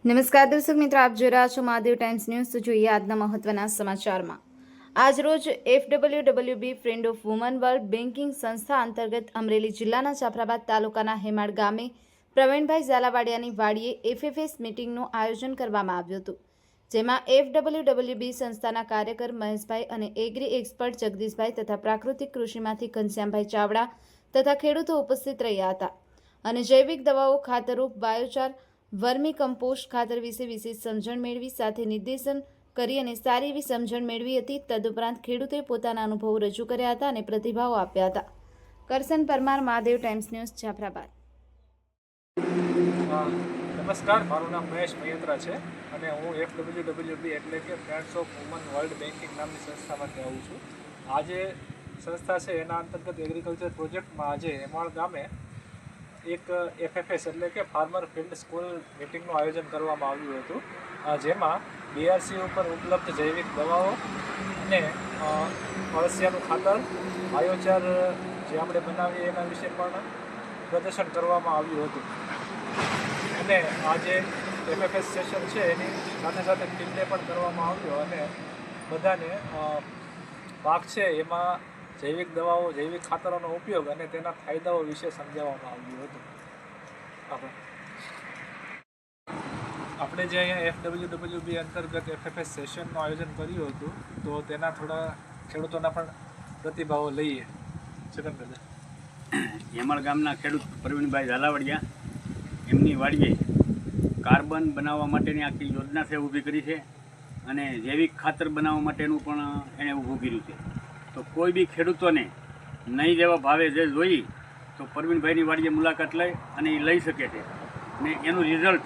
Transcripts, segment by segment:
નમસ્કાર દર્શક મિત્રો, આપ જોઈ રહ્યા છો મહાદેવ ટાઈમ્સ ન્યૂઝ। તો જોઈએ આજના મહત્વના સમાચારમાં। આજરોજ FWWB friend of woman world banking સંસ્થા અંતર્ગત અમરેલી જિલ્લાના જાફરાબાદ તાલુકાના હેમાળ ગામે પ્રવીણભાઈ ઝાલાવાડિયાની વાડીએ FFS મીટિંગનું આયોજન કરવામાં આવ્યું હતું, જેમાં FWWB સંસ્થાના કાર્યકર મહેશભાઈ અને એગ્રી એક્સપર્ટ જગદીશભાઈ તથા પ્રાકૃતિક કૃષિમાંથી ઘનશ્યામભાઈ ચાવડા તથા ખેડૂતો ઉપસ્થિત રહ્યા હતા અને જૈવિક દવાઓ, ખાતરો, બાયોચાર, વર્મી કમ્પોસ્ટ ખાતર વિશે વિશેષ સમજણ મેળવી સાથે નિર્દેશન કરી અને સારી એવી સમજણ મેળવી હતી। તદુપરાંત ખેડૂતોએ પોતાના અનુભવો રજૂ કર્યા હતા અને પ્રતિભાવો આપ્યા હતા। કરસન પરમાર, મહાદેવ ટાઈમ્સ ન્યૂઝ, જાફરાબાદ। નમસ્કાર, મારું નામ મહેશ મહેન્દ્રા છે અને હું FWWB એટલે કે friends of woman world banking નામની સંસ્થામાંથી આવું છું। આ જે સંસ્થા છે એના અંતર્ગત એગ્રીકલ્ચર પ્રોજેક્ટમાં આજે હેમાળ ગામે એક FFS એટલે કે ફાર્મર ફિલ્ડ સ્કૂલ મિટિંગનું આયોજન કરવામાં આવ્યું હતું, જેમાં BRC ઉપર ઉપલબ્ધ જૈવિક દવાઓ અને અળસિયાનું ખાતર, બાયોચાર જે આપણે બનાવીએ એના વિશે પણ પ્રદર્શન કરવામાં આવ્યું હતું અને આ જે FFS સેશન છે એની સાથે સાથે ફિલ્ડે પણ કરવામાં આવ્યો અને બધાને પાક છે એમાં જૈવિક દવાઓ, જૈવિક ખાતરોનો ઉપયોગ અને તેના ફાયદાઓ વિશે સમજાવવામાં આવ્યું હતું। આપણે જે અહીંયા FWWB અંતર્ગત FFS સેશનનું આયોજન કર્યું હતું તો તેના થોડા ખેડૂતોના પણ પ્રતિભાવો લઈએ। છગનદાદા, હેમાળ ગામના ખેડૂત પ્રવીણભાઈ ઝાલાવાડિયા એમની વાડીએ કાર્બન બનાવવા માટેની આખી યોજના છે ઊભી કરી છે અને જૈવિક ખાતર બનાવવા માટેનું પણ એણે ઊભું કર્યું છે। તો કોઈ બી ખેડૂતોને નહીં જેવા ભાવે જે જોઈ તો પ્રવીણભાઈની વાડીએ મુલાકાત લઈ અને એ લઈ શકે છે અને એનું રિઝલ્ટ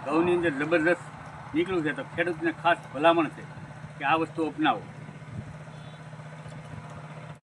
ઘઉંની અંદર જબરદસ્ત નીકળ્યું છે। તો ખેડૂતને ખાસ ભલામણ છે કે આ વસ્તુ અપનાવો।